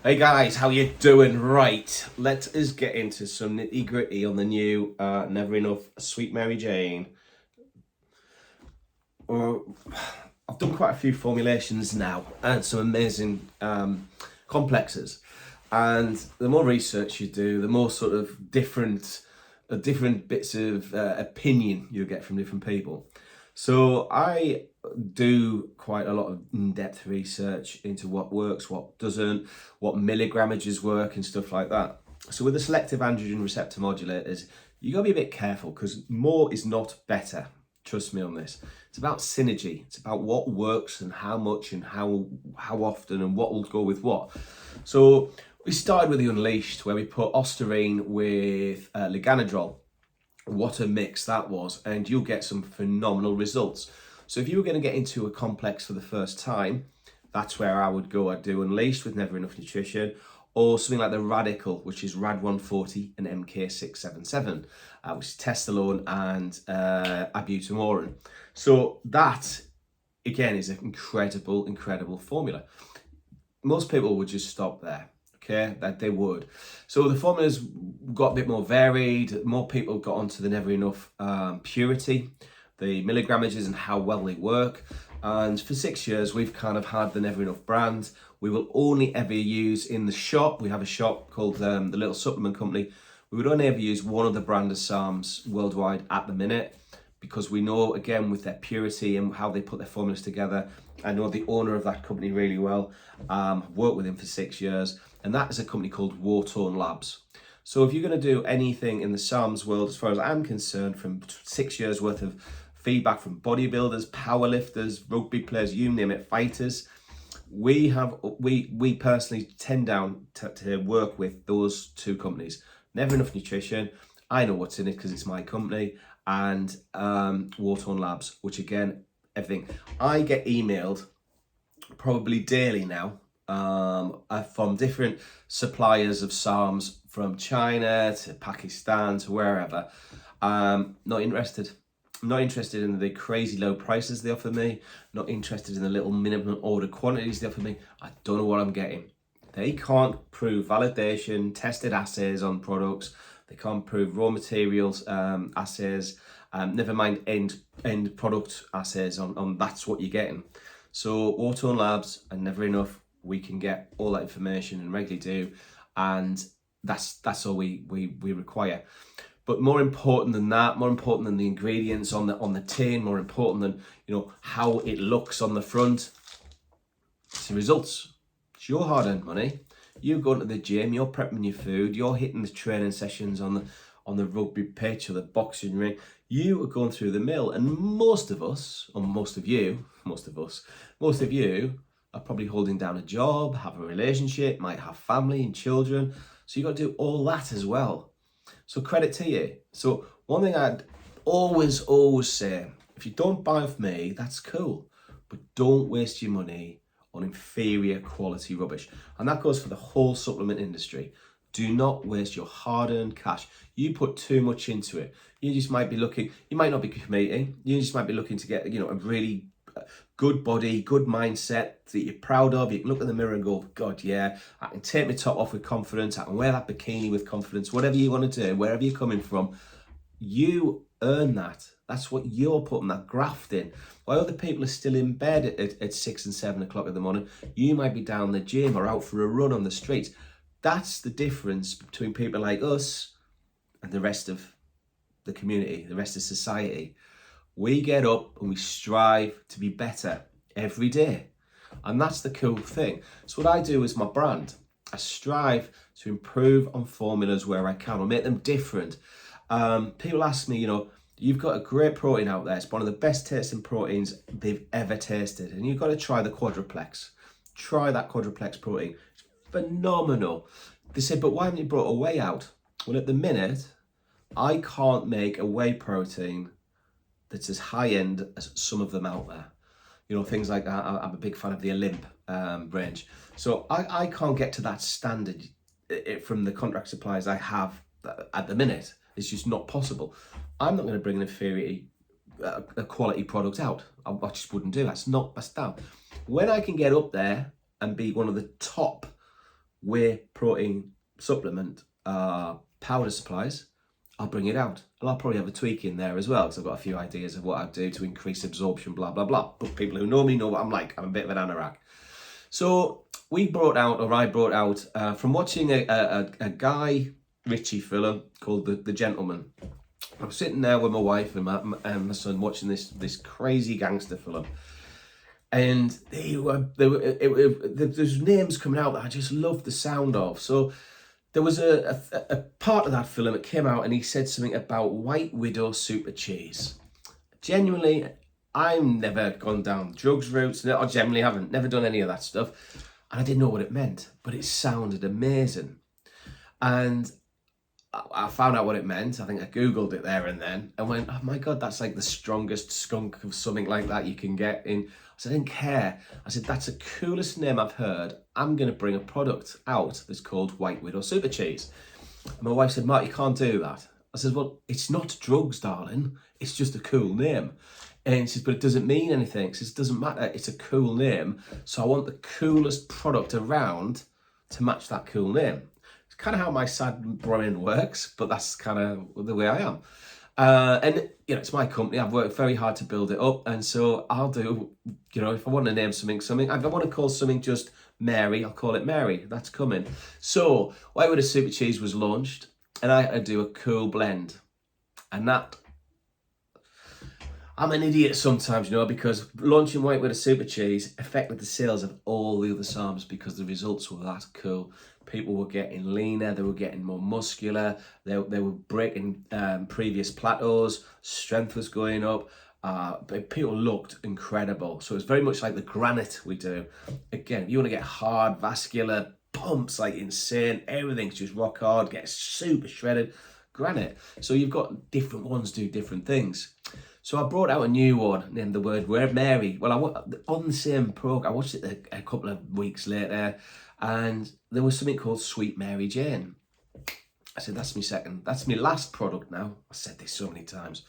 Hey guys, how you doing? Right, let us get into some nitty gritty on the new Never Enough Sweet Mary Jane. Uh, I've done quite a few formulations now and some amazing complexes. And the more research you do, the more sort of different bits of opinion you get from different people. So I do quite a lot of in-depth research into what works, what doesn't, what milligrammages work and stuff like that. So with the selective androgen receptor modulators, you gotta be a bit careful because more is not better. Trust me on this. It's about synergy. It's about what works and how much and how often and what will go with what. So we started with the Unleashed, where we put ostarine with liganodrol. What a mix that was, and you'll get some phenomenal results. So if you were going to get into a complex for the first time, that's where I would go. I'd do Unleashed with Never Enough Nutrition, or something like the Radical, which is Rad 140 and MK677, which is testosterone and ibutamorin. So that, again, is an incredible formula. Most people would just stop there. Okay, that they would. So the formulas got a bit more varied. More people got onto the Never Enough purity, the milligrammages and how well they work. And for 6 years, we've kind of had the Never Enough brand. We will only ever use in the shop. We have a shop called the Little Supplement Company. We would only ever use one of the brand of SARMs worldwide at the minute, because we know, again, with their purity and how they put their formulas together. I know the owner of that company really well. Worked with him for 6 years. And that is a company called Wartone Labs. So if you're going to do anything in the SARMs world, as far as I'm concerned, from 6 years worth of feedback from bodybuilders, powerlifters, rugby players, you name it, fighters, we personally tend down to work with those two companies. Never Enough Nutrition, I know what's in it because it's my company, and Wartone Labs, which again, everything. I get emailed probably daily now from different suppliers of SARMs, from China to Pakistan to wherever. Not interested. I'm not interested in the crazy low prices they offer me. Not interested in the little minimum order quantities they offer me. I don't know what I'm getting. They can't prove validation, tested assays on products. They can't prove raw materials assays. Never mind end product assays on that's what you're getting. So Wartone Labs and Never Enough, we can get all that information and regularly do, and that's all we require. But more important than that, more important than the ingredients on the tin, more important than how it looks on the front, it's the results. It's your hard-earned money. You're going to the gym, you're prepping your food, you're hitting the training sessions on the rugby pitch or the boxing ring. You are going through the mill, and most of you are probably holding down a job, have a relationship, might have family and children. So you've got to do all that as well. So credit to you. So one thing I'd always say, if you don't buy off me, that's cool, but don't waste your money on inferior quality rubbish. And that goes for the whole supplement industry. Do not waste your hard-earned cash. You put too much into it. You just might be looking, you might not be competing. You just might be looking to get, a really good body, good mindset that you're proud of. You can look in the mirror and go, God, yeah, I can take my top off with confidence. I can wear that bikini with confidence. Whatever you want to do, wherever you're coming from, you earn that. That's what you're putting that graft in. While other people are still in bed at 6 and 7 o'clock in the morning, you might be down the gym or out for a run on the streets. That's the difference between people like us and the rest of the community, the rest of society. We get up and we strive to be better every day. And that's the cool thing. So what I do is my brand. I strive to improve on formulas where I can, or make them different. People ask me, you've got a great protein out there. It's one of the best tasting proteins they've ever tasted. And you've got to try the quadruplex. Try that quadruplex protein. It's phenomenal. They said, but why haven't you brought a whey out? Well, at the minute, I can't make a whey protein that's as high end as some of them out there. Things like I'm a big fan of the Olymp range. So I can't get to that standard from the contract suppliers I have at the minute. It's just not possible. I'm not going to bring an inferior a quality product out. I just wouldn't do. That's down. When I can get up there and be one of the top whey protein supplement powder supplies, I'll bring it out. And I'll probably have a tweak in there as well, because I've got a few ideas of what I'd do to increase absorption, blah, blah, blah. But people who know me know what I'm like. I'm a bit of an anorak. So I brought out, from watching a Guy Ritchie film called The Gentleman. I was sitting there with my wife and my son watching this crazy gangster film. And there's names coming out that I just loved the sound of. So there was a part of that film that came out and he said something about White Widow super cheese. Genuinely, I've never gone down drugs routes. I generally haven't, never done any of that stuff. And I didn't know what it meant, but it sounded amazing. And I found out what it meant. I think I Googled it there and then and went, oh my God, that's like the strongest skunk of something like that you can get in. I said, I didn't care. I said, that's the coolest name I've heard. I'm going to bring a product out that's called White Widow Super Cheese. And my wife said, Mark, you can't do that. I said, well, it's not drugs, darling. It's just a cool name. And she says, but it doesn't mean anything. She says, it doesn't matter. It's a cool name. So I want the coolest product around to match that cool name. It's kind of how my sad brain works, but that's kind of the way I am. And, you know, it's my company. I've worked very hard to build it up. And so I'll do, you know, if I want to name something, if I want to call something just Mary, I'll call it Mary. That's coming. So White Widow Super Cheese was launched and I had to do a cool blend. And that, I'm an idiot sometimes, you know, because launching White Widow Super Cheese affected the sales of all the other SARMs because the results were that cool. People were getting leaner, they were getting more muscular, they were breaking previous plateaus, strength was going up, but people looked incredible. So it's very much like the granite we do. Again, if you want to get hard, vascular pumps, like insane, everything's just rock hard, get super shredded, granite. So you've got different ones do different things. So I brought out a new one named the word Mary. Well, on the same program, I watched it a couple of weeks later, and there was something called Sweet Mary Jane. I said, that's my last product now. I said this so many times.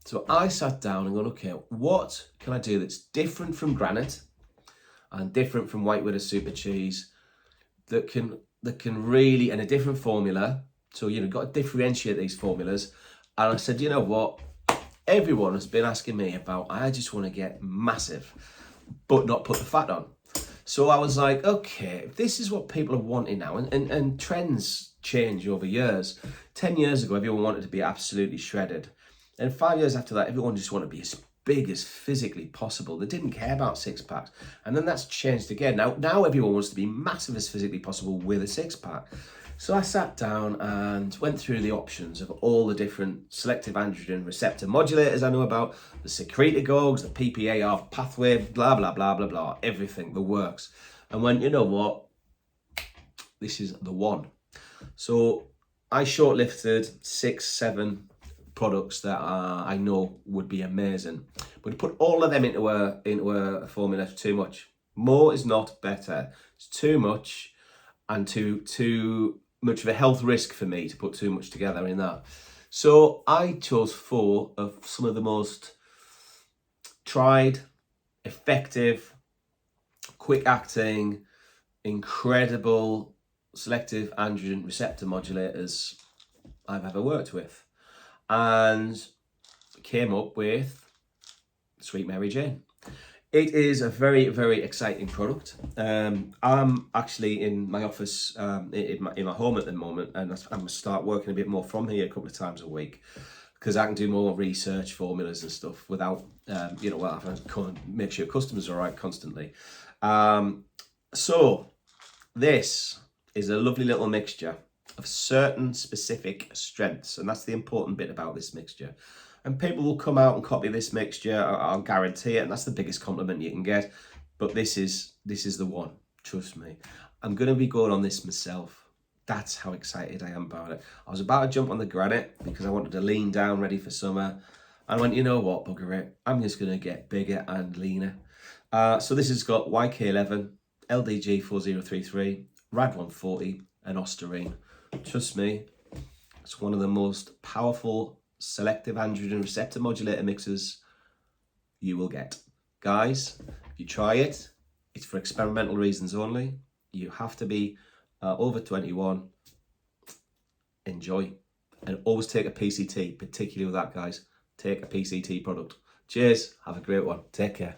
So I sat down and go, okay, what can I do that's different from granite and different from White Widow Super Cheese that can really, and a different formula. So, you know, got to differentiate these formulas. And I said, you know what? Everyone has been asking me about, I just want to get massive, but not put the fat on. So I was like, okay, if this is what people are wanting now, and trends change over years. 10 years ago, everyone wanted to be absolutely shredded. And 5 years after that, everyone just wanted to be as big as physically possible. They didn't care about six packs. And then that's changed again. Now everyone wants to be massive as physically possible with a six pack. So I sat down and went through the options of all the different selective androgen receptor modulators I know about, the secretagogues, the PPAR pathway, blah, blah, blah, blah, blah, everything, the works. And went, you know what? This is the one. So I shortlisted 6-7 products that I know would be amazing. But to put all of them into a formula is too much. More is not better. It's too much and too much of a health risk for me to put too much together in that. So I chose 4 of some of the most tried, effective, quick acting, incredible selective androgen receptor modulators I've ever worked with, and came up with Sweet Mary Jane. It is a very, very exciting product. I'm actually in my office in my home at the moment, and I'm going to start working a bit more from here a couple of times a week, because I can do more research, formulas and stuff without, having to make sure customers are right constantly. So this is a lovely little mixture of certain specific strengths, and that's the important bit about this mixture. And people will come out and copy this mixture, I'll guarantee it, and that's the biggest compliment you can get. But this is the one, trust me. I'm going to be going on this myself. That's how excited I am about it. I was about to jump on the granite because I wanted to lean down ready for summer. And I went, you know what, bugger it. I'm just going to get bigger and leaner. So this has got YK11, LDG4033, RAD140, and Osterine. Trust me, it's one of the most powerful selective androgen receptor modulator mixes you will get. Guys, if you try it, it's for experimental reasons only. You have to be over 21, enjoy. And always take a PCT, particularly with that, guys. Take a PCT product. Cheers. Have a great one. Take care.